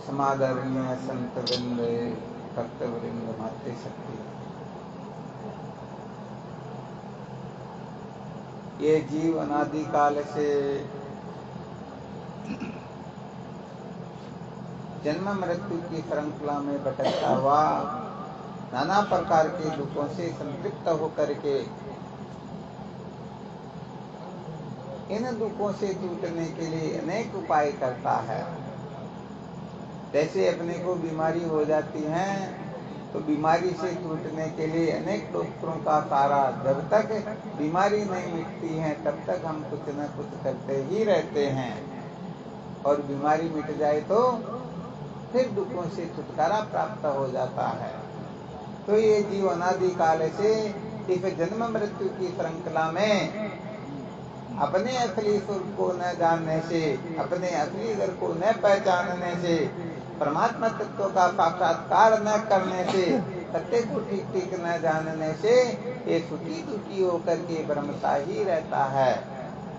समादरणीय संत वृंद, भक्त वृंद, माते शक्ति, ये जीव अनादि काल से जन्म मृत्यु की श्रृंखला में भटकता हुआ नाना प्रकार के दुखों से संतृप्त होकर के इन दुखों से टूटने के लिए अनेक उपाय करता है। जैसे अपने को बीमारी हो जाती है तो बीमारी से टूटने के लिए अनेक डॉक्टरों का सहारा, जब तक बीमारी नहीं मिटती है तब तक हम कुछ न कुछ करते ही रहते हैं, और बीमारी मिट जाए तो फिर दुखों से छुटकारा प्राप्त हो जाता है। तो ये जीव अनादि काल से इस जन्म मृत्यु की श्रृंखला में अपने असली स्वरूप को न जानने से, अपने असली घर को न पहचानने से, परमात्मा तत्व का साक्षात्कार न करने से, सत्य को ठीक ठीक न जानने से ये सुखी दुखी होकर के भ्रमता ही रहता है।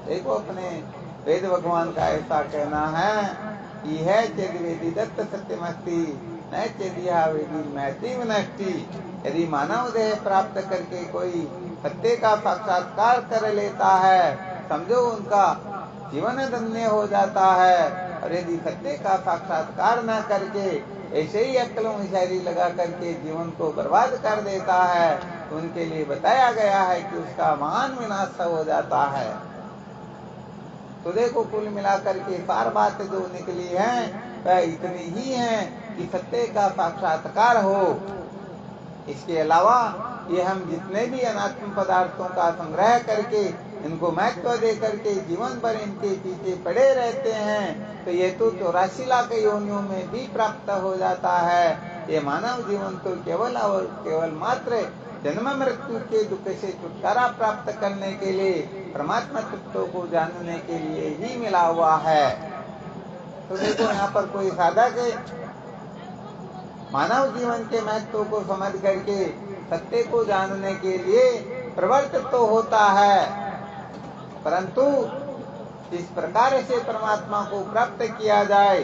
देखो अपने वेद भगवान का ऐसा कहना है कि है चेद वेदी दत्त सत्यमस्ति न चेदिया वेदी मैती नष्टि। यदि मानव देह प्राप्त करके कोई सत्य का साक्षात्कार कर लेता है, समझो उनका जीवन धन्य हो जाता है। और यदि सत्य का साक्षात्कार न करके ऐसे ही अक्ल होशियारी लगा करके जीवन को बर्बाद कर देता है तो उनके लिए बताया गया है कि उसका महान विनाश हो जाता है। तो देखो कुल मिलाकर के सार बात जो निकली है वह इतनी ही है कि सत्य का साक्षात्कार हो। इसके अलावा ये हम जितने भी अनात्म पदार्थों का संग्रह करके इनको महत्व दे करके जीवन भर इनके पीछे पड़े रहते हैं तो ये तो 84 लाख योनियों में भी प्राप्त हो जाता है। ये मानव जीवन तो केवल और केवल मात्र जन्म मृत्यु के दुख से छुटकारा प्राप्त करने के लिए, परमात्मा तत्व को जानने के लिए ही मिला हुआ है। तो देखो यहाँ पर कोई साधक मानव जीवन के महत्व को समझ करके सत्य को जानने के लिए प्रवर्तित तो होता है, परंतु जिस प्रकार से परमात्मा को प्राप्त किया जाए,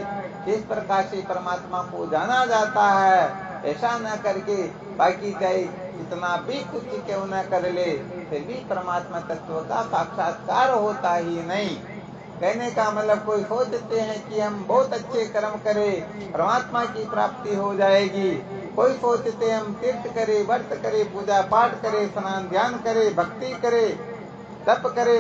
जिस प्रकार से परमात्मा को जाना जाता है, ऐसा न करके बाकी चाहे कितना भी कुछ क्यों न कर ले फिर भी परमात्मा तत्व का साक्षात्कार होता ही नहीं। कहने का मतलब कोई सोचते हैं कि हम बहुत अच्छे कर्म करें परमात्मा की प्राप्ति हो जाएगी, कोई सोचते हम तीर्थ करे, व्रत करे, पूजा पाठ करे, स्नान ध्यान करे, भक्ति करे, तप करे,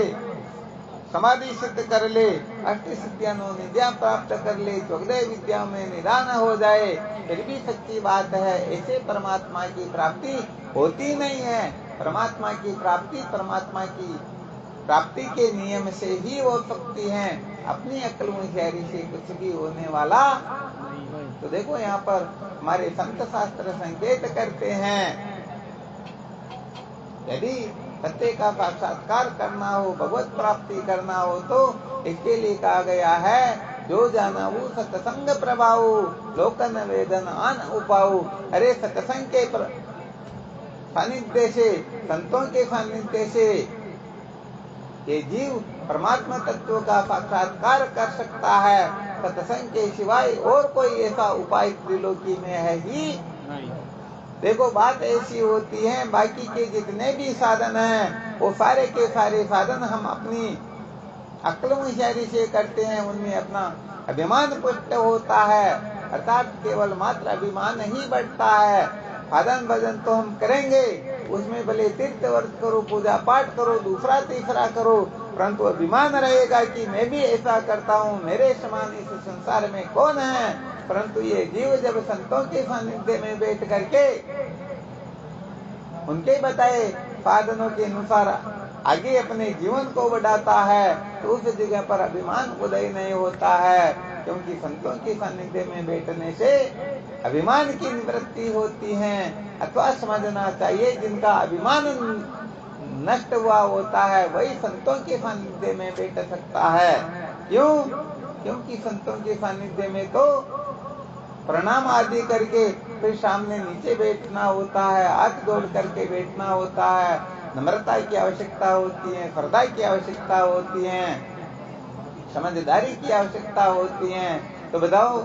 समाधि सिद्ध कर ले, अष्ट सिद्धियां निधियां प्राप्त कर ले, 14 विद्या में निदान हो जाए, फिर भी सच्ची बात है ऐसे परमात्मा की प्राप्ति होती नहीं है। परमात्मा की प्राप्ति परमात्मा की प्राप्ति के नियम से ही हो सकती है, अपनी अक्ल होशियारी से कुछ भी होने वाला। तो देखो यहाँ पर हमारे संत शास्त्र संकेत करते हैं, यदि सत्य का साक्षात्कार करना हो, भगवत प्राप्ति करना हो तो इसके लिए कहा गया है जो जानऊ सत्संग प्रभाव लोकन वेदन आन उपाऊ। अरे सत्संग के सानिध्य से, संतों के सानिध्य से ये जीव परमात्मा तत्व का साक्षात्कार कर सकता है। सत्संग के सिवाय और कोई ऐसा उपाय त्रिलोकी में है ही नहीं। देखो बात ऐसी होती है, बाकी के जितने भी साधन हैं वो सारे के सारे साधन हम अपनी अक्ल होशियारी से करते हैं, उनमें अपना अभिमान पुष्ट होता है, अर्थात केवल मात्र अभिमान ही बढ़ता है। साधन भजन तो हम करेंगे, उसमें भले तीर्थ व्रत करो, पूजा पाठ करो, दूसरा तीसरा करो, परंतु अभिमान रहेगा कि मैं भी ऐसा करता हूँ, मेरे समान इस संसार में कौन है। परंतु ये जीव जब संतों के सानिध्य में बैठ करके उनके बताए साधनों के अनुसार आगे अपने जीवन को बढ़ाता है तो उस जगह पर अभिमान उदय नहीं होता है, क्योंकि संतों के सानिध्य में बैठने से अभिमान की निवृत्ति होती है। अथवा समझना चाहिए जिनका अभिमान नष्ट हुआ होता है वही संतों के सानिध्य में बैठ सकता है। क्यों? क्योंकि संतों के सानिध्य में तो प्रणाम आदि करके फिर सामने नीचे बैठना होता है, हाथ जोड़ करके बैठना होता है, नम्रता की आवश्यकता होती है, श्रद्धा की आवश्यकता होती है, समझदारी की आवश्यकता होती है। तो बताओ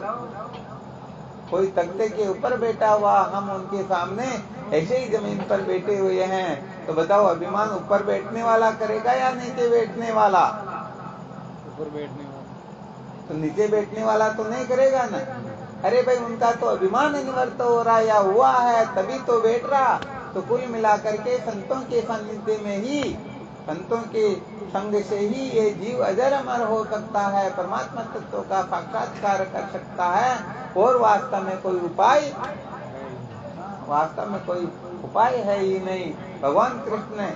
कोई तख्ते के ऊपर बैठा हुआ, हम उनके सामने ऐसे ही जमीन पर बैठे हुए हैं, तो बताओ अभिमान ऊपर बैठने वाला करेगा या नीचे बैठने वाला? ऊपर बैठने वाला। तो नीचे बैठने वाला तो नहीं करेगा ना। अरे भाई, उनका तो अभिमान निवृत्त हो रहा या हुआ है तभी तो बैठ रहा। तो कुल मिलाकर के संतों के सानिध्य में ही, संतों के संग से ही ये जीव अजर अमर हो सकता है, परमात्मा तत्व का साक्षात्कार कर सकता है। और वास्तव में कोई उपाय, वास्तव में कोई उपाय है ही नहीं। भगवान कृष्ण ने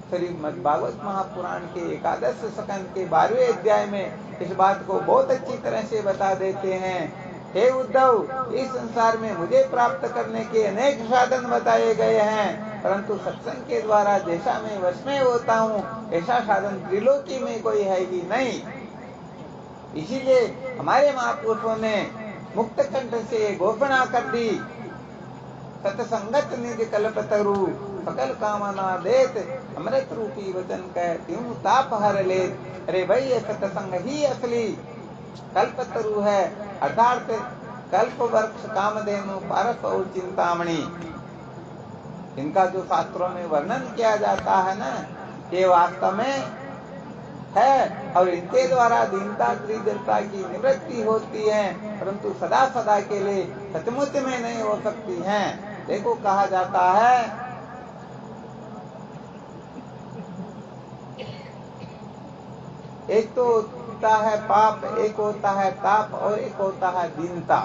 श्रीमद् भागवत महापुराण के 11 स्कंद के 12वें अध्याय में इस बात को बहुत अच्छी तरह से बता देते हैं। हे उद्धव, इस संसार में मुझे प्राप्त करने के अनेक साधन बताए गए हैं, परंतु सत्संग के द्वारा जैसा मैं वश में होता हूँ ऐसा साधन त्रिलोकी में कोई है ही नहीं। इसीलिए हमारे महापुरुषों ने मुक्त कंठ से घोषणा कर दी, सतसंगत निज कल्पतरु सकल कामना देत, अमृत रूपी वचन कह त्यों ताप हर लेत। अरे भाई, ये सत्संग ही असली कल्पतरु है, अर्थात कल्प वृक्ष, कामधेनु, पारस और चिंतामणि। इनका जो शास्त्रों में वर्णन किया जाता है ना, ये वास्तव में है, और इनके द्वारा दीनता दरिद्रता की निवृत्ति होती है, परंतु सदा सदा के लिए सचमुच में नहीं हो सकती हैं। देखो, कहा जाता है एक तो होता है पाप, एक होता है ताप और एक होता है दीनता।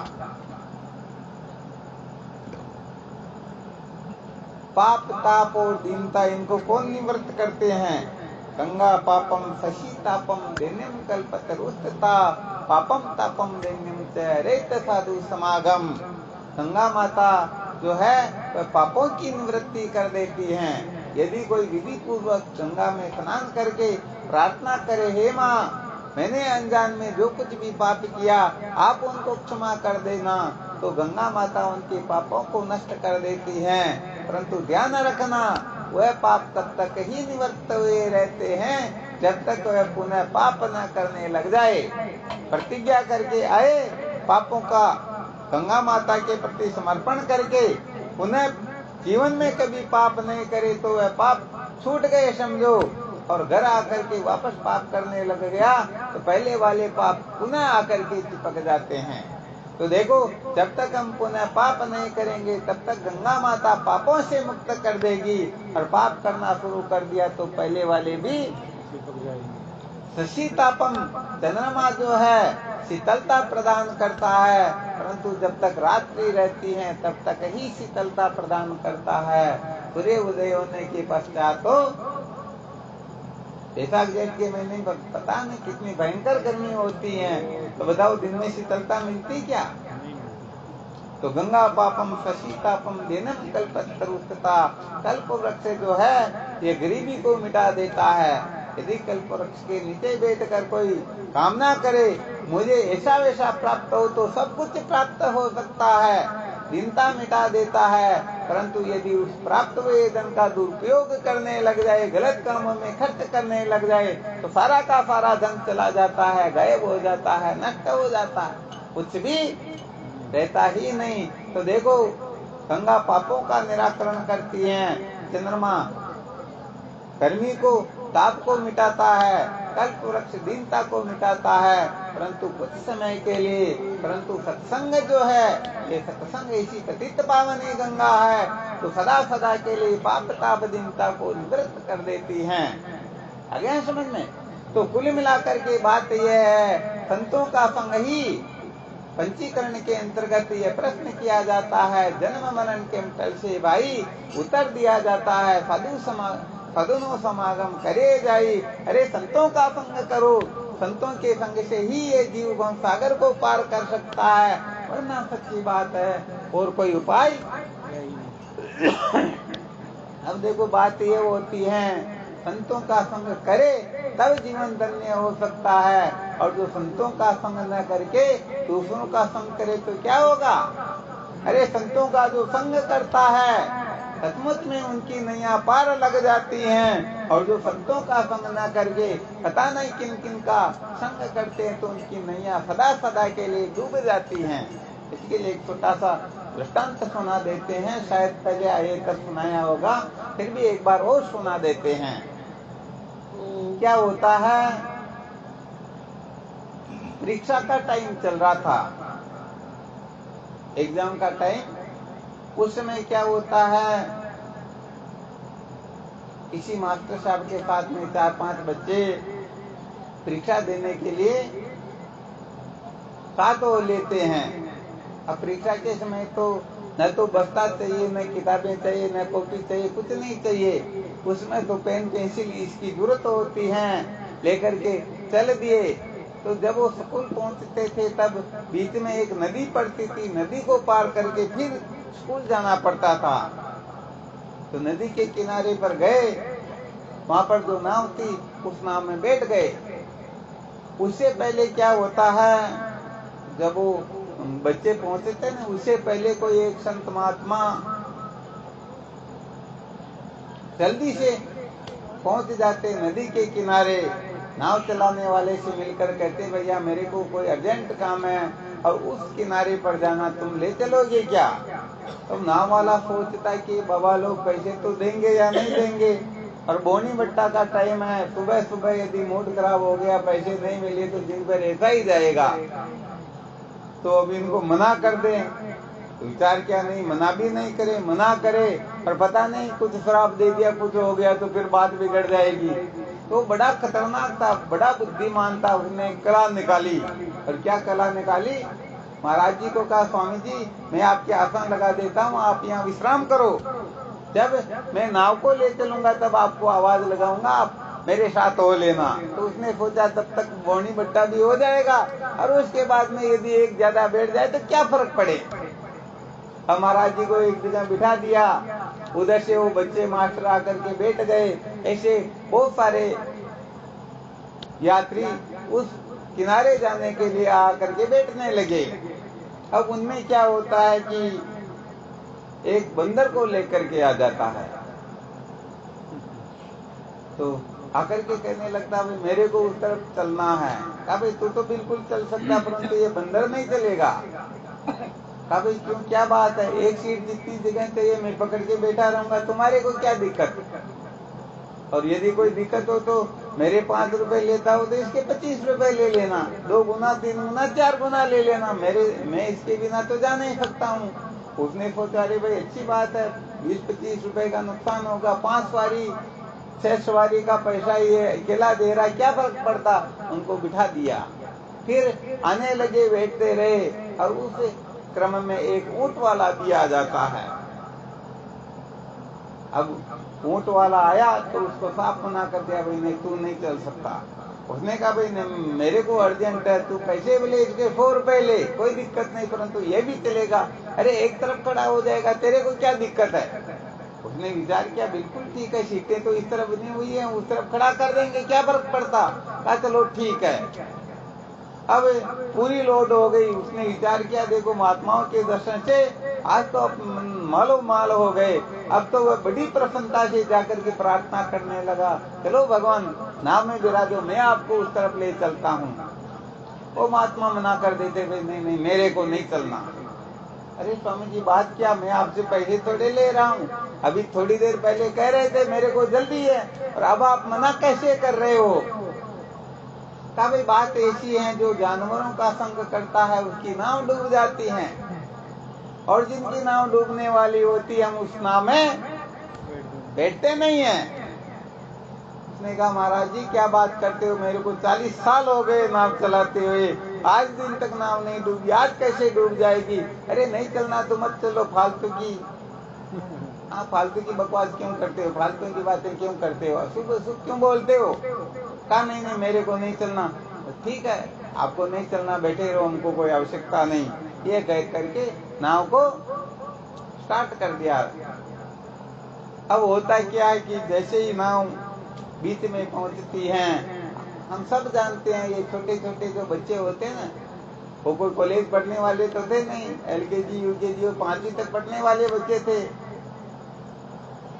पाप, ताप और दीनता, इनको कौन निवृत्त करते हैं? गंगा पापम शशि तापम दैन्यम कल्पतरुस्ता, पापम तापम दैन्यम च रेत साधु समागम। गंगा माता जो है वह पापों की निवृत्ति कर देती हैं। यदि कोई विधि पूर्वक गंगा में स्नान करके प्रार्थना करे, हे माँ, मैंने अनजान में जो कुछ भी पाप किया आप उनको क्षमा कर देना, तो गंगा माता उनके पापों को नष्ट कर देती हैं। परंतु ध्यान रखना, वह पाप तब तक ही निवृत्त हुए रहते हैं जब तक वह पुनः पाप न करने लग जाए। प्रतिज्ञा करके आए, पापों का गंगा माता के प्रति समर्पण करके पुनः जीवन में कभी पाप नहीं करे तो वह पाप छूट गए समझो, और घर आकर के वापस पाप करने लग गया तो पहले वाले पाप पुनः आकर के चिपक जाते हैं। तो देखो, जब तक हम पुनः पाप नहीं करेंगे तब तक गंगा माता पापों से मुक्त कर देगी, और पाप करना शुरू कर दिया तो पहले वाले भी चिपक जाएंगे। शशि तापम, चंद्रमा जो है शीतलता प्रदान करता है, परंतु जब तक रात्रि रहती है तब तक ही शीतलता प्रदान करता है। सूर्य उदय होने के पश्चात तो बैसाख जेठ के महीने में पता नहीं कितनी भयंकर गर्मी होती है, तो बताओ दिन में शीतलता मिलती क्या? तो गंगा पापम शशि तापम दैन्यम कल्पतरुस्ता, कल्प वृक्ष जो है ये गरीबी को मिटा देता है। यदि कल्प वृक्ष के नीचे बैठकर कोई कामना करे मुझे ऐसा वैसा प्राप्त हो, तो सब कुछ प्राप्त हो सकता है, दीनता मिटा देता है। परंतु यदि उस प्राप्त हुए धन का दुरुपयोग करने लग जाए, गलत कामों में खर्च करने लग जाए, तो सारा का सारा धन चला जाता है, गायब हो जाता है, नष्ट हो जाता है, कुछ भी रहता ही नहीं। तो देखो, गंगा पापों का निराकरण करती है, चंद्रमा गर्मी को, ताप को मिटाता है, कल्प वृक्ष दीनता को मिटाता है, परंतु कुछ समय के लिए। परंतु सत्संग जो है, ये सत्संग ऐसी पतित पावनी गंगा है, तो सदा सदा के लिए पाप ताप दीनता को निवृत्त कर देती हैं। आ गया समझ में? तो कुल मिलाकर के बात यह है, संतों का संग ही पंचीकरण के अंतर्गत यह प्रश्न किया जाता है, जन्म मरण के तल से भाई उतर दिया जाता है, साधुनो समागम करे जाई। अरे संतों का संग करो, संतों के संग से ही ये जीव भव सागर को पार कर सकता है, वरना सच्ची बात है और कोई उपाय। अब देखो, बात ये होती है, संतों का संग करे तब जीवन धन्य हो सकता है, और जो संतों का संग न करके दूसरों का संग करे तो क्या होगा? अरे संतों का जो संग करता है सचमुच में उनकी नैया पार लग जाती हैं, और जो संतों का संग न करके पता नहीं किन किन का संग करते हैं तो उनकी नैया सदा सदा के लिए डूब जाती हैं। इसके लिए एक छोटा सा दृष्टांत सुना देते हैं, शायद पहले आए तक सुनाया होगा, फिर भी एक बार और सुना देते हैं। क्या होता है, परीक्षा का टाइम चल रहा था, एग्जाम का टाइम। उस समय क्या होता है, किसी मास्टर साहब के साथ में 4-5 बच्चे परीक्षा देने के लिए साथ हो लेते हैं। अब परीक्षा के समय तो न तो बस्ता चाहिए, न किताबें चाहिए, न कॉपी चाहिए, कुछ नहीं चाहिए। उसमें तो पेन पेंसिल इसकी जरूरत होती है, लेकर के चल दिए। तो जब वो स्कूल पहुंचते थे तब बीच में एक नदी पड़ती थी, नदी को पार करके फिर स्कूल जाना पड़ता था। तो नदी के किनारे पर गए, वहां पर जो नाव थी उस नाव में बैठ गए। उससे पहले क्या होता है, जब वो बच्चे पहुंचे थे ना, उससे पहले कोई एक संत महात्मा जल्दी से पहुंच जाते नदी के किनारे। नाव चलाने वाले से मिलकर कहते, भैया मेरे को कोई अर्जेंट काम है और उस किनारे पर जाना, तुम ले चलोगे क्या? तो नाव वाला सोचता कि बाबा लोग पैसे तो देंगे या नहीं देंगे, और बोनी बट्टा का टाइम है, सुबह सुबह यदि मूड खराब हो गया, पैसे नहीं मिले तो दिन भर ऐसा ही जाएगा। तो अब इनको मना कर दें, तो विचार क्या, नहीं मना भी नहीं करे, मना करे और पता नहीं कुछ श्राप दे दिया, कुछ हो गया तो फिर बात बिगड़ जाएगी। तो बड़ा खतरनाक था, बड़ा बुद्धिमान था, उसने कला निकाली। और क्या कला निकाली, महाराज जी को कहा, स्वामी जी मैं आपके आसन लगा देता हूँ, आप यहाँ विश्राम करो, जब मैं नाव को ले चलूंगा तब आपको आवाज लगाऊंगा, आप मेरे साथ हो लेना। तो उसने सोचा तब तक बोनी बट्टा भी हो जाएगा, और उसके बाद में यदि एक ज्यादा बैठ जाए तो क्या फर्क पड़े। अब महाराज जी को एक जगह बिठा दिया, उधर से वो बच्चे मास्टर आकर के बैठ गए। ऐसे बहुत सारे यात्री उस किनारे जाने के लिए आकर के बैठने लगे। अब उनमें क्या होता है कि एक बंदर को लेकर के आ जाता है, तो आकर के कहने लगता है, मेरे को उस तरफ चलना है। कहा भाई तू तो बिल्कुल चल सकता, परंतु ये बंदर नहीं चलेगा। कहा भाई क्यों, क्या बात है, एक सीट जितनी जगह चाहिए मैं पकड़ के बैठा रहूंगा, तुम्हारे को क्या दिक्कत? और यदि कोई दिक्कत हो तो मेरे 5 रुपए लेता हो तो इसके 25 रुपए ले लेना, 2 गुना 3 गुना 4 गुना ले लेना, मैं इसके बिना तो जा नहीं सकता हूँ। उसने सोचा, अरे भाई अच्छी बात है, 20-25 रुपए का नुकसान होगा, 5 सवारी 6 सवारी का पैसा ये अकेला दे रहा, क्या फर्क पड़ता। उनको बिठा दिया, फिर आने लगे, बैठते रहे। और उस क्रम में एक ऊंट वाला भी आ जाता है। अब ऊंट वाला आया तो उसको साफ मना कर दिया, भाई नहीं तू नहीं चल सकता। उसने कहा भाई मेरे को अर्जेंट है, तू पैसे भी ले, इसके 100 रुपए ले, कोई दिक्कत नहीं, परंतु ये भी चलेगा। अरे एक तरफ खड़ा हो जाएगा, तेरे को क्या दिक्कत है। उसने विचार किया, बिल्कुल ठीक है, सीटें तो इस तरफ बनी हुई है, उस तरफ खड़ा कर देंगे, क्या फर्क पड़ता। कहा चलो ठीक है। अब पूरी लोड हो गई। उसने विचार किया, देखो महात्माओं के दर्शन से आज तो मालो माल हो गए। अब तो वह बड़ी प्रसन्नता से जाकर के प्रार्थना करने लगा, चलो भगवान नाव में गिरा दो, मैं आपको उस तरफ ले चलता हूँ। वो महात्मा मना कर देते, भाई नहीं नहीं मेरे को नहीं चलना। अरे स्वामी जी बात क्या, मैं आपसे पैसे थोड़े ले रहा हूँ, अभी थोड़ी देर पहले कह रहे थे मेरे को जल्दी है, और अब आप मना कैसे कर रहे हो। कहा भाई बात ऐसी है, जो जानवरों का संग करता है उसकी नाव डूब जाती है, और जिनकी नाव डूबने वाली होती है हम उस नाव में बैठते नहीं है। उसने कहा, महाराज जी क्या बात करते हो, मेरे को 40 साल हो गए नाव चलाते हुए, आज दिन तक नाव नहीं डूबी, आज कैसे डूब जाएगी। अरे नहीं चलना तो मत चलो, फालतू की फालतू की बकवास क्यों करते हो, फालतू की बातें क्यों करते हो, अशुभ अशुभ क्यों बोलते हो। कहा नहीं नहीं मेरे को नहीं चलना। ठीक है आपको नहीं चलना, बैठे रहो, हमको कोई आवश्यकता नहीं। ये कह करके नाव को स्टार्ट कर दिया। अब होता क्या है कि जैसे ही नाव बीच में पहुंचती है, हम सब जानते हैं ये छोटे छोटे जो बच्चे होते हैं ना, वो कोई कॉलेज पढ़ने वाले तो थे नहीं, LKG UKG और 5वीं तक पढ़ने वाले बच्चे थे,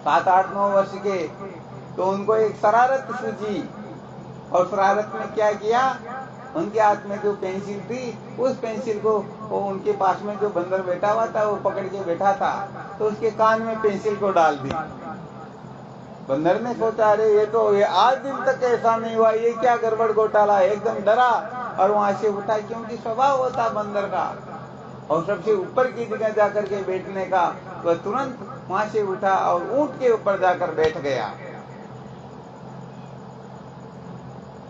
7, 8, 9 वर्ष के। तो उनको एक शरारत सूझी, और शरारत में क्या किया, उनके हाथ में जो पेंसिल थी, उस पेंसिल को वो उनके पास में जो बंदर बैठा हुआ था वो पकड़ के बैठा था, तो उसके कान में पेंसिल को डाल दी। बंदर ने सोचा अरे ये आज दिन तक ऐसा नहीं हुआ, ये क्या गड़बड़ घोटाला, एकदम डरा और वहां से उठा, क्योंकि स्वभाव होता बंदर का और सबसे ऊपर की जगह जाकर के बैठने का, वह तुरंत वहां से उठा और ऊंट के ऊपर जाकर बैठ गया।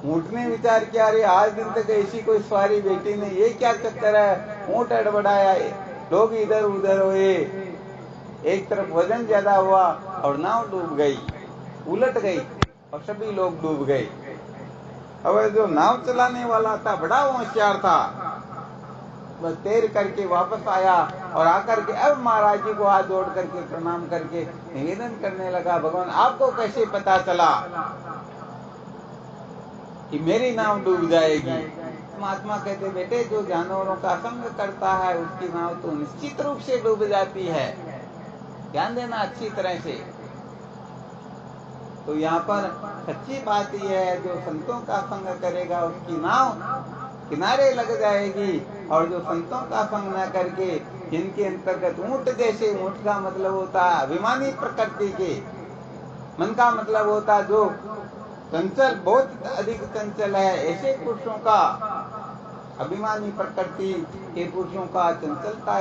ऊंट ने विचार किया अरे आज दिन तक ऐसी कोई सवारी बैठी नहीं, ये क्या चक्कर है, ऊंट अड़बड़ाया, लोग इधर उधर हुए, एक तरफ वजन ज्यादा हुआ और नाव डूब गई, उलट गई और सभी लोग डूब गए। अब जो नाव चलाने वाला था बड़ा होशियार था, वह तैर करके वापस आया और आकर के अब महाराज जी को हाथ जोड़ करके प्रणाम करके निवेदन करने लगा, भगवान आपको कैसे पता चला कि मेरी नाव डूब जाएगी? महात्मा कहते बेटे जो जानवरों का संग करता है उसकी नाव तो निश्चित रूप से डूब जाती है, ध्यान देना अच्छी तरह से। तो यहाँ पर सच्ची बात यह है, जो संतों का संग करेगा उसकी नाव किनारे लग जाएगी, और जो संतों का संग न करके जिनके अंतर्गत ऊंट जैसे, ऊंट का मतलब होता है अभिमानी प्रकृति के, मन का मतलब होता जो चंचल, बहुत अधिक चंचल है, ऐसे पुरुषों का, अभिमानी प्रकृति के पुरुषों का, चंचलता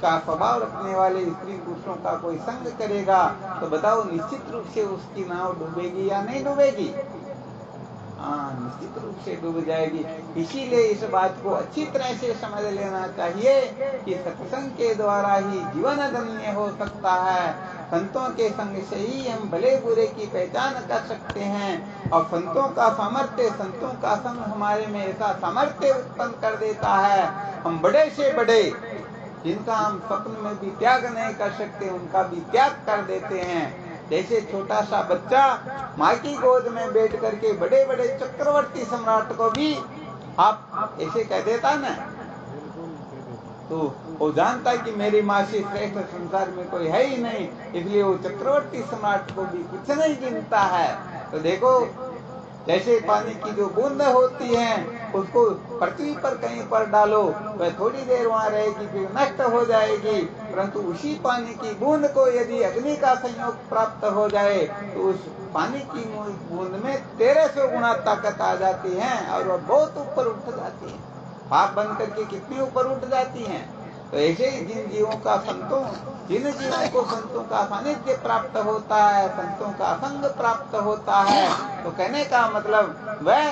का स्वभाव रखने वाले स्त्री पुरुषों का कोई संग करेगा तो बताओ निश्चित रूप से उसकी नाव डूबेगी या नहीं डूबेगी? हाँ, निश्चित रूप से डूब जाएगी। इसीलिए इस बात को अच्छी तरह से समझ लेना चाहिए कि सत्संग के द्वारा ही जीवन धन्य हो सकता है। संतों के संग से ही हम भले बुरे की पहचान कर सकते हैं, और संतों का सामर्थ्य, संतों का संग हमारे में ऐसा सामर्थ्य उत्पन्न कर देता है, हम बड़े से बड़े जिनका हम स्वप्न में भी त्याग नहीं कर सकते उनका भी त्याग कर देते हैं। जैसे छोटा सा बच्चा माँ की गोद में बैठ करके बड़े बड़े चक्रवर्ती सम्राट को भी आप ऐसे कह देता ना, तो वो जानता है कि मेरी माँ से श्रेष्ठ संसार में कोई है ही नहीं, इसलिए वो चक्रवर्ती सम्राट को भी कुछ नहीं गिनता है। तो देखो जैसे पानी की जो बूंद होती है उसको पृथ्वी पर कहीं पर डालो, वह थोड़ी देर वहां रहेगी फिर नष्ट हो जाएगी, परंतु उसी पानी की बूंद को यदि अग्नि का संयोग प्राप्त हो जाए तो उस पानी की बूंद में 1300 गुना ताकत आ जाती है और वह बहुत ऊपर उठ जाती है, भाप बन करके कितनी ऊपर उठ जाती है। तो ऐसे ही जिन जीवों को संतों का सानिध्य प्राप्त होता है, संतों का संग प्राप्त होता है, तो कहने का मतलब वह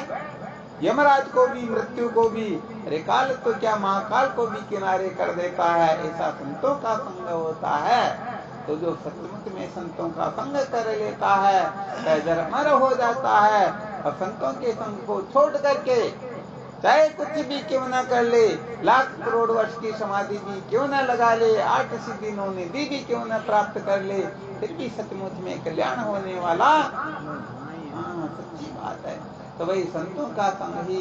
यमराज को भी, मृत्यु को भी, अरे काल तो क्या महाकाल को भी किनारे कर देता है, ऐसा संतों का संग होता है। तो जो सचमुच में संतों का संग कर लेता है जरमर हो जाता है, और संतों के संग को छोड़ करके चाहे कुछ भी क्यों न कर ले, लाख करोड़ वर्ष की समाधि भी क्यों न लगा ले, 8 सिद्धि 9 निधि भी क्यों न प्राप्त कर ले, फिर भी सचमुच में कल्याण होने वाला सच्ची बात है। तो वही संतों का संग ही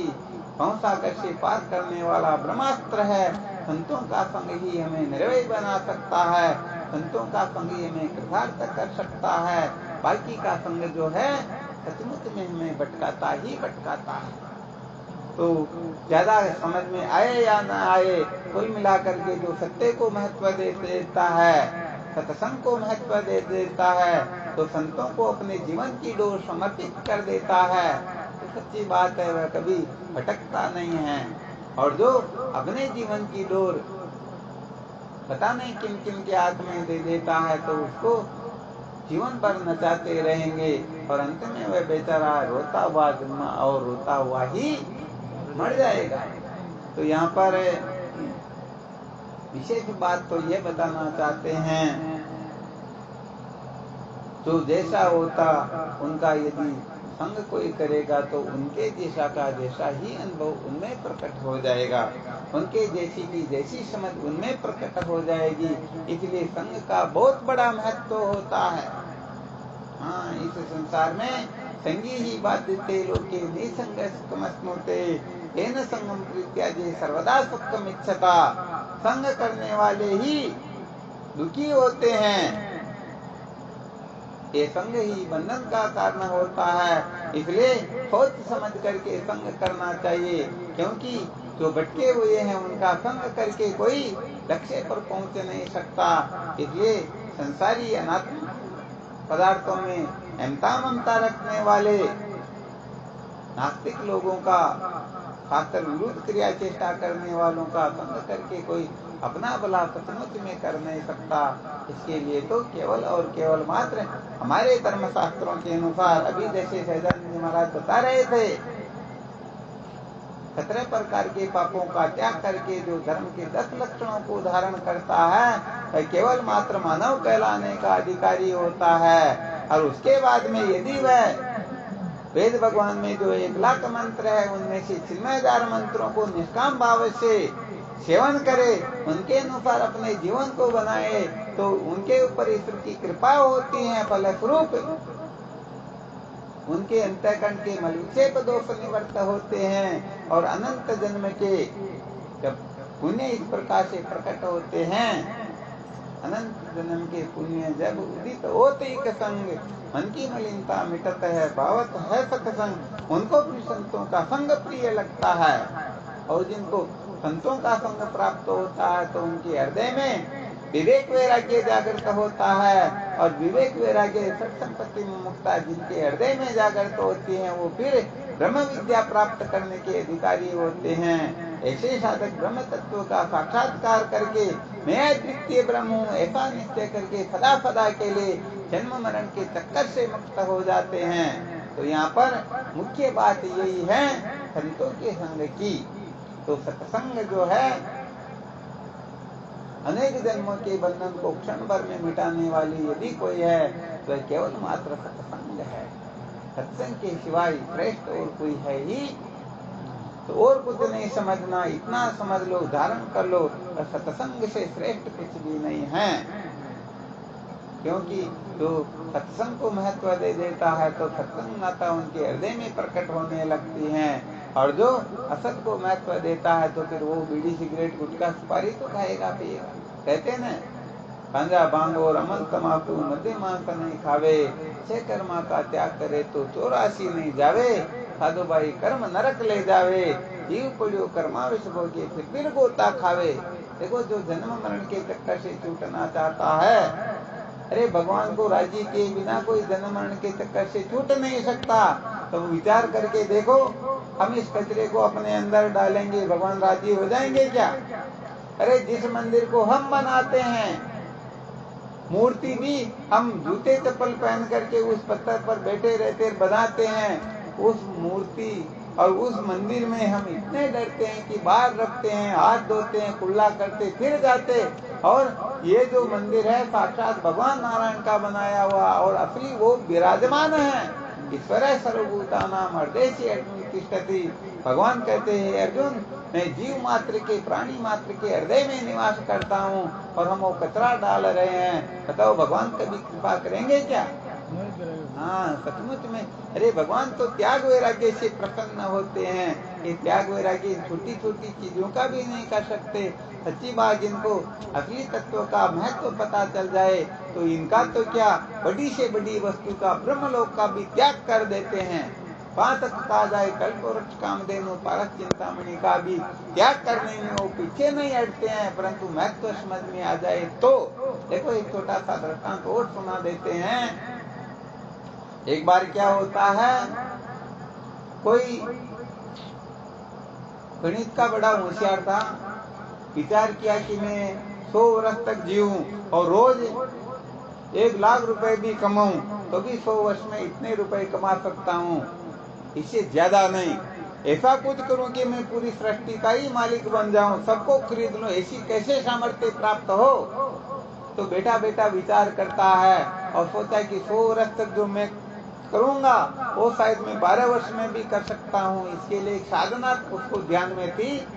भवसागर से पार करने वाला ब्रह्मास्त्र है। संतों का संग ही हमें निर्भय बना सकता है, संतों का संग ही हमें कृतार्थ कर सकता है। बाकी का संग जो है सचमुच में हमें भटकाता ही भटकाता है। तो ज्यादा समझ में आए या ना आए, कुल मिलाकर के जो सत्य को महत्व दे देता है, सत्संग को महत्व दे देता है, तो संतों को अपने जीवन की डोर समर्पित कर देता है, तो सच्ची बात है वह कभी भटकता नहीं है। और जो अपने जीवन की डोर पता नहीं किन किन के हाथ में दे देता है तो उसको जीवन भर नचाते रहेंगे और अंत में वह बेचारा रोता हुआ जन्मा और रोता हुआ ही मर जाएगा। तो यहाँ पर विशेष बात तो ये बताना चाहते हैं, जो जैसा होता उनका यदि संग कोई करेगा तो उनके जैसा का जैसा ही अनुभव उनमें प्रकट हो जाएगा, उनके जैसी की जैसी समझ उनमें प्रकट हो जाएगी। इसलिए संग का बहुत बड़ा महत्व होता है। हाँ, इस संसार में संगी ही बाध्यते लोके निसंगस्कमस्नुते येन संगम प्रीत्याजे सर्वदा सुखम इच्छता। संग करने वाले ही दुखी होते हैं, ये संग ही बंधन का कारण होता है। इसलिए सोच समझ करके संग करना चाहिए, क्योंकि जो भटके हुए हैं उनका संग करके कोई लक्ष्य पर पहुंच नहीं सकता। इसलिए संसारी अनात्म पदार्थों में अहमता ममता रखने वाले नास्तिक लोगों का, शास्त्र विरुद्ध क्रिया चेष्टा करने वालों का संग करके कोई अपना भला सचमुच में कर नहीं सकता। इसके लिए तो केवल और केवल मात्र हमारे धर्म शास्त्रों के अनुसार, अभी जैसे सहजानंद जी महाराज बता रहे थे, 17 प्रकार के पापों का त्याग करके जो धर्म के 10 लक्षणों को धारण करता है वह केवल मात्र मानव कहलाने का अधिकारी होता है। और उसके बाद में यदि वह वेद भगवान में जो 1 लाख मंत्र है उनमें से 96,000 मंत्रों को निष्काम भाव से सेवन करे, उनके अनुसार अपने जीवन को बनाए, तो उनके ऊपर ईश्वर की कृपा होती है। फलस्वरूप उनके अंतःकरण के मलविक्षेप दोष निवृत्त होते हैं और अनंत जन्म के जब पुण्य इस प्रकार से प्रकट होते हैं, अनंत जन्म के पुण्य जब उदित होते एक संग मन की मलिनता मिटत है, भावत है सत्संग, उनको भी संतों का संग प्रिय लगता है। और जिनको संतों का संग प्राप्त होता है तो उनके हृदय में विवेक वैराग्य जागृत होता है, और विवेक वैराग्य सत संपत्ति मुक्ता जिनके हृदय में जागृत होती है वो फिर ब्रह्म विद्या प्राप्त करने के अधिकारी होते हैं। ऐसे साधक ब्रह्म तत्व का साक्षात्कार करके मैं अद्वितीय ब्रह्म हूँ ऐसा निश्चय करके सदा सदा के लिए जन्म मरण के चक्कर से मुक्त हो जाते हैं। तो यहाँ पर मुख्य बात यही है संतों के संग की। तो सत्संग जो है अनेक जन्मों के बंधन को क्षण भर में मिटाने वाली यदि कोई है तो केवल मात्र सत्संग है। सत्संग के सिवाय श्रेष्ठ और कोई है ही तो और कुछ नहीं समझना, इतना समझ लो, धारण कर लो, सत्संग से श्रेष्ठ कुछ भी नहीं है। क्योंकि जो सत्संग को महत्व दे देता है तो सत्संग माता उनके हृदय में प्रकट होने लगती हैं, और जो असत को महत्व देता है तो फिर वो बीड़ी सिगरेट गुटखा सुपारी तो खाएगा पिएगा। कहते न गांजा भांग और अमल तमाकू मद्य मांस नहीं खावे, 6 कर्मा का त्याग करे तो 84 नहीं जावे, साधु भाई कर्म नरक ले जावे, जीव पड़ियो कर्माविष भोगे फिर गोता खावे। देखो जो जन्म मरण के चक्कर से छूटना चाहता है, अरे भगवान को राजी किए बिना कोई जन्म मरण के चक्कर से छूट नहीं सकता। तो विचार करके देखो, हम इस कचरे को अपने अंदर डालेंगे, भगवान राजी हो जाएंगे क्या? अरे जिस मंदिर को हम बनाते हैं, मूर्ति भी हम जूते चप्पल पहन करके उस पत्थर पर बैठे रहते बनाते हैं, उस मूर्ति और उस मंदिर में हम इतने डरते हैं कि बाहर रखते हैं, हाथ धोते हैं, कुल्ला करते फिर जाते। और ये जो मंदिर है साक्षात भगवान नारायण का बनाया हुआ और असली वो विराजमान है। ईश्वर सर्वभूतानां हृदयेषु अर्जुन तिष्ठति। भगवान कहते हैं अर्जुन मैं जीव मात्र के प्राणी मात्र के हृदय में निवास करता हूँ और हम वो कचरा डाल रहे हैं। बताओ भगवान कभी कृपा करेंगे क्या? हाँ सचमुच में। अरे भगवान तो त्याग वैराग्य से प्रसन्न होते हैं। ये त्याग वैराग्य छोटी छोटी चीजों का भी नहीं कर सकते। सच्ची बात, जिनको असली तत्व का महत्व पता चल जाए तो इनका तो क्या, बड़ी से बड़ी वस्तु का ब्रह्मलोक का भी त्याग कर देते हैं। पातक कहा जाए कल्पवृक्ष कामधेनु पारस चिंतामणि का भी त्याग करने में वो पीछे नहीं हटते हैं, परंतु महत्व समझ में आ जाए तो। देखो एक छोटा सा दृष्टांत और सुना देते हैं। एक बार क्या होता है, कोई गणित का बड़ा होशियार था, विचार किया कि मैं 100 वर्ष तक जीऊं और रोज 1 लाख रुपए भी कमाऊं तो भी 100 वर्ष में इतने रुपए कमा सकता हूं, इससे ज्यादा नहीं। ऐसा कुछ करूं कि मैं पूरी सृष्टि का ही मालिक बन जाऊं, सबको खरीद लूं, ऐसी कैसे सामर्थ्य प्राप्त हो। तो बेटा बेटा विचार करता है और सोचा कि 100 वर्ष तक जो मैं करूंगा वो शायद मैं 12 वर्ष में भी कर सकता हूँ। इसके लिए एक साधना उसको ध्यान में थी,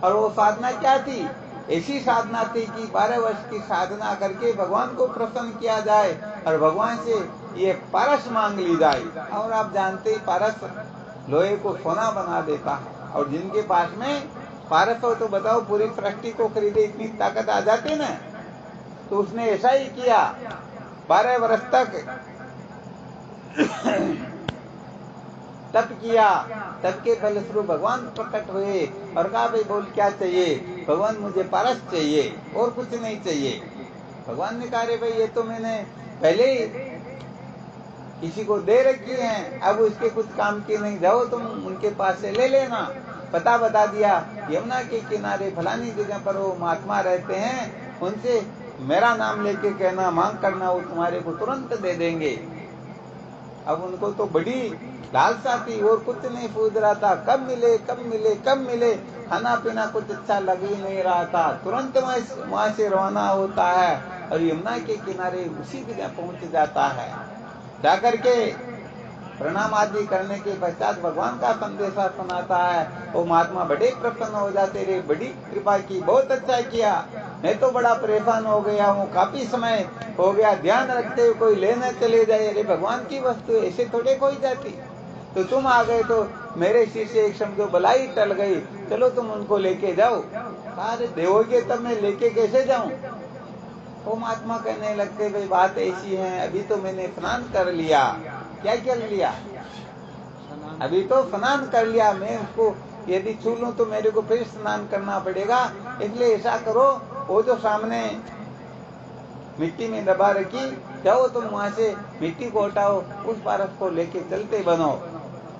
और वो साधना क्या थी? ऐसी साधना थी कि 12 वर्ष की साधना करके भगवान को प्रसन्न किया जाए और भगवान से ये पारस मांग ली जाए। और आप जानते ही पारस लोहे को सोना बना देता है, और जिनके पास में पारस हो तो बताओ पूरी सृष्टि को खरीदे इतनी ताकत आ जाती ना। तो उसने ऐसा ही किया, 12 वर्ष तक तप किया, तप के फलस्वरूप भगवान प्रकट हुए और कहा भाई बोल क्या चाहिए? भगवान मुझे पारस चाहिए और कुछ नहीं चाहिए। भगवान ने कहा रे भाई ये तो मैंने पहले ही किसी को दे रखी है, अब उसके कुछ काम की नहीं, जाओ तुम उनके पास से ले लेना। पता बता दिया, यमुना के किनारे फलानी जगह पर वो महात्मा रहते हैं, उनसे मेरा नाम लेके कहना, मांग करना, वो तुम्हारे को तुरंत दे देंगे। अब उनको तो बड़ी लालसा थी और कुछ नहीं पूछ रहा था, कब मिले कब मिले कब मिले, खाना पीना कुछ अच्छा लग ही नहीं रहा था। तुरंत वहां से रवाना होता है और यमुना के किनारे उसी जगह पहुंच जाता है। जाकर के प्रणाम आदि करने के पश्चात भगवान का संदेशा सुनाता है। वो महात्मा बड़े प्रसन्न हो जाते, रे बड़ी कृपा की, बहुत अच्छा किया, मैं तो बड़ा परेशान हो गया हूँ, काफी समय हो गया, ध्यान रखते हुए कोई लेने चले जाए, अरे भगवान की वस्तु ऐसे थोड़े कोई जाती, तो तुम आ गए तो मेरे शिष्य एक समझो भलाई टल गई, चलो तुम उनको लेके जाओ। अरे देवोगे तब मैं लेके कैसे जाऊं? वो महात्मा कहने लगते, भाई बात ऐसी है, अभी तो मैंने स्नान कर लिया। क्या कर लिया? अभी तो स्नान कर लिया, मैं उसको यदि छू लूं तो मेरे को फिर स्नान करना पड़ेगा, इसलिए ऐसा करो, वो जो सामने मिट्टी में दबा रखी, जाओ तुम वहां से मिट्टी को हटाओ, उस पारस को लेके चलते बनो।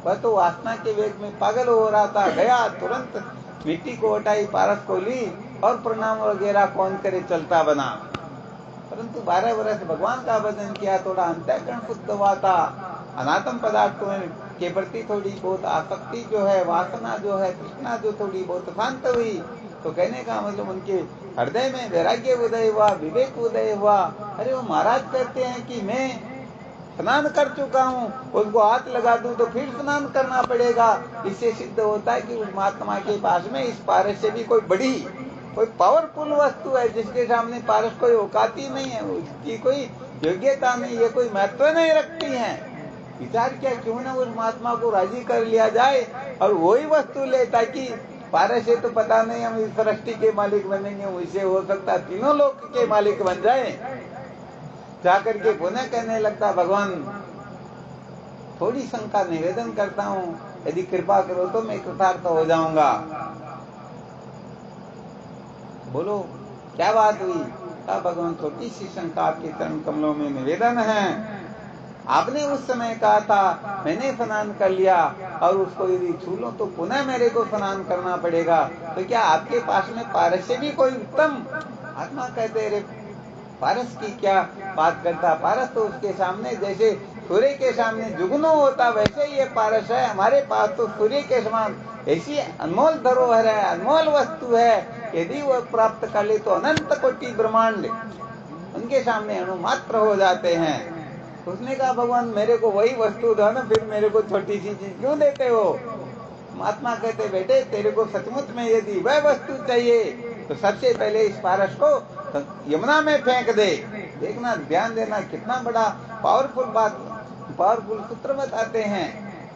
वह तो वासना के वेग में पागल हो रहा था, गया तुरंत मिट्टी को हटाई, पारस को ली और प्रणाम वगैरह कौन करे चलता बना। परंतु 12 वर्ष भगवान का भजन किया, थोड़ा अंतःकरण शुद्ध हुआ था, अनात्म पदार्थों के प्रति थोड़ी बहुत आसक्ति जो है, वासना जो है, तृष्णा जो थोड़ी बहुत शांत हुई, तो कहने का मतलब उनके हृदय में वैराग्य उदय हुआ, विवेक उदय हुआ। अरे वो महाराज कहते हैं कि मैं स्नान कर चुका हूँ, उसको हाथ लगा दूं तो फिर स्नान करना पड़ेगा। इससे सिद्ध होता है कि उस महात्मा के पास में इस पारस से भी कोई बड़ी, कोई पावरफुल वस्तु है, जिसके सामने पारस कोई औकात ही नहीं है, उसकी कोई योग्यता नहीं है, कोई महत्व नहीं रखती है। विचार किया क्यों ना उस महात्मा को राजी कर लिया जाए और वही वस्तु ले, ताकि पारस से तो पता नहीं हम इस सृष्टि के मालिक बनेंगे, उसे हो सकता तीनों लोक के मालिक बन जाए। जाकर के पुनः कहने लगता, भगवान थोड़ी शंका निवेदन करता हूँ, यदि कृपा करो तो मैं कृतार्थ हो जाऊंगा। बोलो क्या बात हुई? कहा भगवान छोटी सी शंका आपके चरण कमलों में निवेदन है। आपने उस समय कहा था मैंने स्नान कर लिया और उसको यदि छू लो तो पुनः मेरे को स्नान करना पड़ेगा, तो क्या आपके पास में पारस से भी कोई उत्तम? आत्मा कहते रे पारस की क्या बात करता, पारस तो उसके सामने जैसे सूर्य के सामने जुगनू होता वैसे ही ये पारस है। हमारे पास तो सूर्य के समान ऐसी अनमोल धरोहर है, अनमोल वस्तु है, यदि वो प्राप्त कर ले तो अनंत कोटि ब्रह्मांड उनके सामने अणुमात्र हो जाते हैं। उसने कहा भगवान मेरे को वही वस्तु दो ना, फिर मेरे को छोटी सी चीज क्यों देते हो? महात्मा कहते बेटे तेरे को सचमुच में यदि वह वस्तु चाहिए तो सबसे पहले इस पारस को यमुना में फेंक दे। देखना, ध्यान देना, कितना बड़ा पावरफुल बात, पावरफुल सूत्र बताते हैं।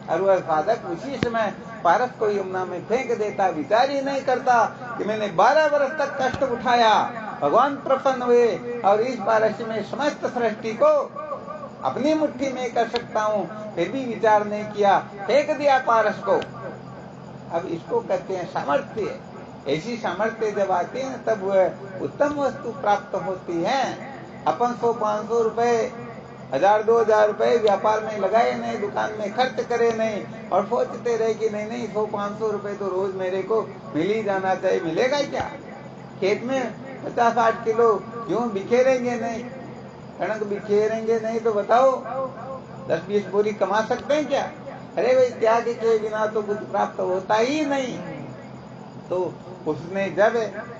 और वह साधक उसी समय पारस को यमुना में फेंक देता, विचार ही नहीं करता कि मैंने 12 वर्ष तक कष्ट उठाया, भगवान प्रसन्न हुए और इस पारस में समस्त सृष्टि को अपनी मुट्ठी में कर सकता हूँ, फिर भी विचार नहीं किया, फेंक दिया पारस को। अब इसको कहते हैं सामर्थ्य। ऐसी सामर्थ्य जब आती है तब वह उत्तम वस्तु प्राप्त होती है। अपन 100-500 रुपए, 1000-2000 रुपए व्यापार में लगाए नहीं, दुकान में खर्च करे नहीं और सोचते रहे कि नहीं 100-500 रुपए तो रोज मेरे को मिल ही जाना चाहिए। मिलेगा क्या? खेत में 50-60 किलो यूं बिखेरेंगे नहीं, कणक बिखेरेंगे नहीं तो बताओ 10-20 बोरी कमा सकते हैं क्या? अरे भाई त्याग के बिना तो कुछ प्राप्त होता ही नहीं। तो उसने जब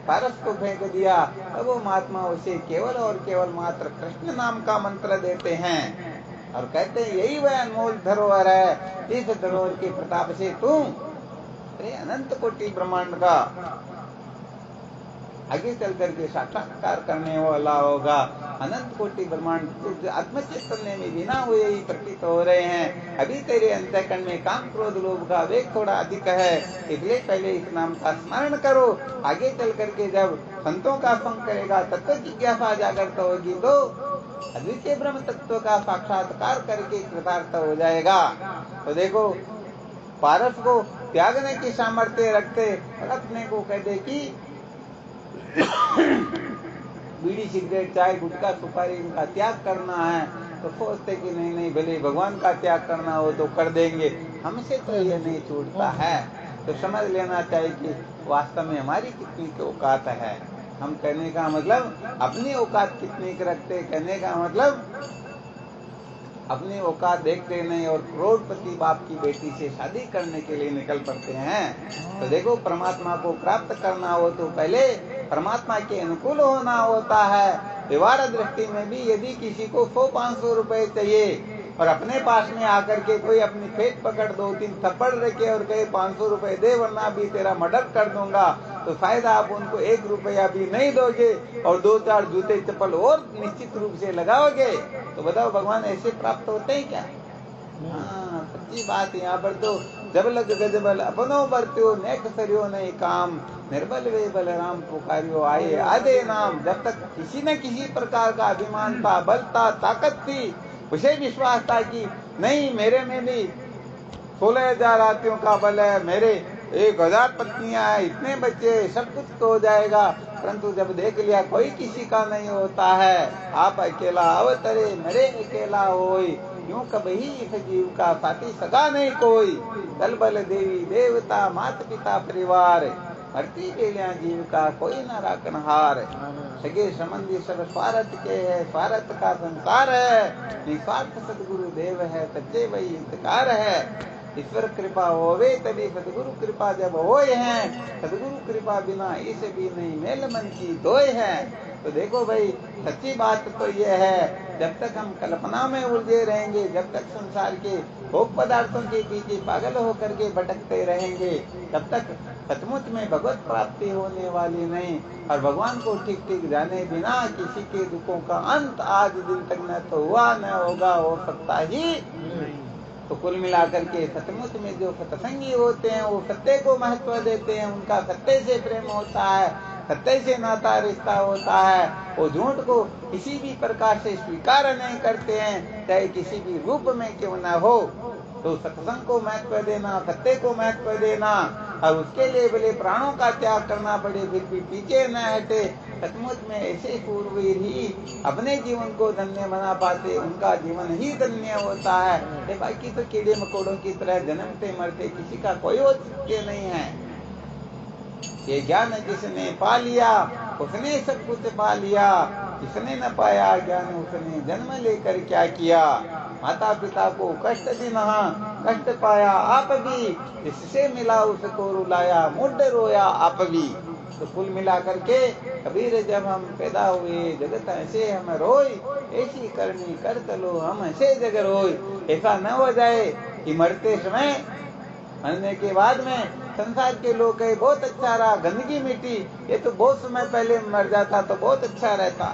पारस को फेंक दिया तब वो महात्मा उसे केवल और केवल मात्र कृष्ण नाम का मंत्र देते हैं और कहते हैं यही वह अनमोल धरोहर है, इस धरोहर के प्रताप से तू अरे अनंत कोटि ब्रह्मांड का आगे चल करके साक्षात्कार करने वाला होगा। अनंत कोटि ब्रह्मांड आत्मचैतन्य में बिना हुए ही प्रतीत हो रहे हैं। अभी तेरे अंतःकरण में काम क्रोध लोभ का वेग थोड़ा अधिक है, इसलिए पहले इस नाम का स्मरण करो। आगे चल करके जब संतों का संग करेगा, तत्व जिज्ञासा जागृत होगी तो अद्वितीय ब्रह्म तत्व का साक्षात्कार करके कृतार्थ हो जाएगा। तो देखो पारस को त्यागने की सामर्थ्य रखते और अपने को कह दे कि बीड़ी सिगरेट चाय गुटखा सुपारी इनका त्याग करना है, तो सोचते कि नहीं नहीं भले भगवान का त्याग करना हो तो कर देंगे, हमसे तो ये नहीं छूटता है। तो समझ लेना चाहिए कि वास्तव में हमारी कितनी की औकात है। हम कहने का मतलब अपनी औकात कितनी की रखते, कहने का मतलब अपनी औकात देखते नहीं और करोड़पति बाप की बेटी से शादी करने के लिए निकल पड़ते हैं। तो देखो परमात्मा को प्राप्त करना हो तो पहले परमात्मा के अनुकूल होना होता है। व्यवहार दृष्टि में भी यदि किसी को 100-500 रुपए चाहिए और अपने पास में आकर के कोई अपनी पेट पकड़ 2-3 थप्पड़ रखे और कहे 500 रुपए दे वरना भी तेरा मर्डर कर दूंगा, तो शायद आप उनको 1 रुपया भी नहीं दोगे और 2-4 जूते चप्पल और निश्चित रूप से लगाओगे। तो बताओ भगवान ऐसे प्राप्त होते हैं क्या? हाँ, सच्ची बात। यहाँ पर तो जब लग गजबल अपनो बरत्यो नेक सरियो नहीं काम, निर्बल वे बलराम पुकारियो आए आधे नाम। जब तक किसी न किसी प्रकार का अभिमान था, बल था, ताकत थी, उसे विश्वास था कि नहीं मेरे में भी 16,000 हाथियों का बल है, मेरे 1,000 पत्नियां हैं, इतने बच्चे, सब कुछ तो हो जाएगा। परंतु जब देख लिया कोई किसी का नहीं होता है, आप अकेला अवतरे मेरे अकेला होई, यूं कभी इस जीव का साथी सगा नहीं कोई। दल बल देवी देवता माता पिता परिवार, मरती बेलिया जीव का कोई न राखनहार। सगे संबंधी सब स्वार्थ के है, स्वार्थ का संसार है, निस्वार्थ सदगुरु देव है, सच्चे वही हितकार है। ईश्वर कृपा होवे तभी सदगुरु कृपा जब होए हैं, सदगुरु कृपा बिना इसे भी नहीं मेल मन की दोय है। तो देखो भाई सच्ची बात तो ये है, जब तक हम कल्पना में उलझे रहेंगे, जब तक संसार के भोग पदार्थों के पीछे पागल होकर के भटकते रहेंगे, तब तक सचमुच में भगवत प्राप्ति होने वाली नहीं। और भगवान को ठीक ठीक जाने बिना किसी के दुखों का अंत आज दिन तक न तो हुआ न होगा, हो सकता ही। तो कुल मिलाकर के सचमुच में जो सत्संगी होते हैं वो सत्य को महत्व देते हैं, उनका सत्य से प्रेम होता है, सत्य से नाता रिश्ता होता है। वो झूठ को किसी भी प्रकार से स्वीकार नहीं करते हैं, चाहे किसी भी रूप में क्यों न हो। तो सत्संग को महत्व देना, सत्य को महत्व देना, और उसके लिए भले प्राणों का त्याग करना पड़े फिर भी पीछे न हटे। सचमुच में ऐसे सूरवीर ही अपने जीवन को धन्य बना पाते, उनका जीवन ही धन्य होता है। ये बाकी तो कीड़े मकोड़ों की तरह जन्मते मरते किसी का कोई औचित्य नहीं है। ये ज्ञान जिसने पा लिया उसने सब कुछ पा लिया, जिसने न पाया ज्ञान उसने जन्म लेकर क्या किया। माता पिता को कष्ट देना कष्ट पाया आप भी, जिससे मिला उसको रुलाया मुड रोया आप भी। तो कुल मिला करके कबीर जब हम पैदा हुए जगत ऐसे हम रोई, ऐसी करनी कर चलो हम ऐसे जग रोई। ऐसा न हो जाए कि मरते समय मरने के बाद में संसार के लोग कहे बहुत अच्छा रहा, गंदगी मिट्टी, ये तो बहुत समय पहले मर जाता तो बहुत अच्छा रहता।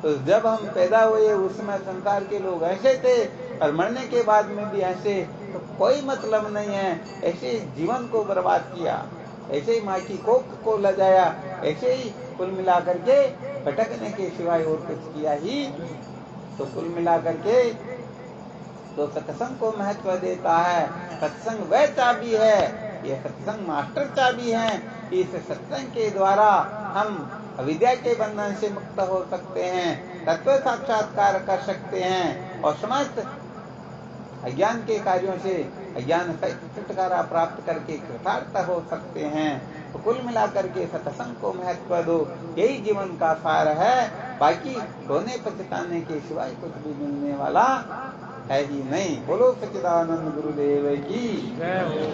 तो जब हम पैदा हुए उस समय संसार के लोग ऐसे थे और मरने के बाद में भी ऐसे, तो कोई मतलब नहीं है। ऐसे जीवन को बर्बाद किया, ऐसे ही माँ की कोख को लजाया, ऐसे ही कुल मिला करके भटकने के सिवाय और कुछ किया ही। तो कुल मिला करके तो सत्संग को महत्व देता है। सत्संग वह चाबी है, ये सत्संग मास्टर चाबी है। इस सत्संग के द्वारा हम अविद्या के बंधन से मुक्त हो सकते हैं, तत्व साक्षात्कार कर सकते हैं और समस्त अज्ञान के कार्यों से अज्ञान से छुटकारा प्राप्त करके कृतार्थ हो सकते हैं। तो कुल मिलाकर के सत्संग को महत्व दो, यही जीवन का सार है। बाकी रोने पछताने के सिवाय कुछ भी मिलने वाला है ही नहीं। बोलो सच्चिदानंद गुरुदेव की जय हो।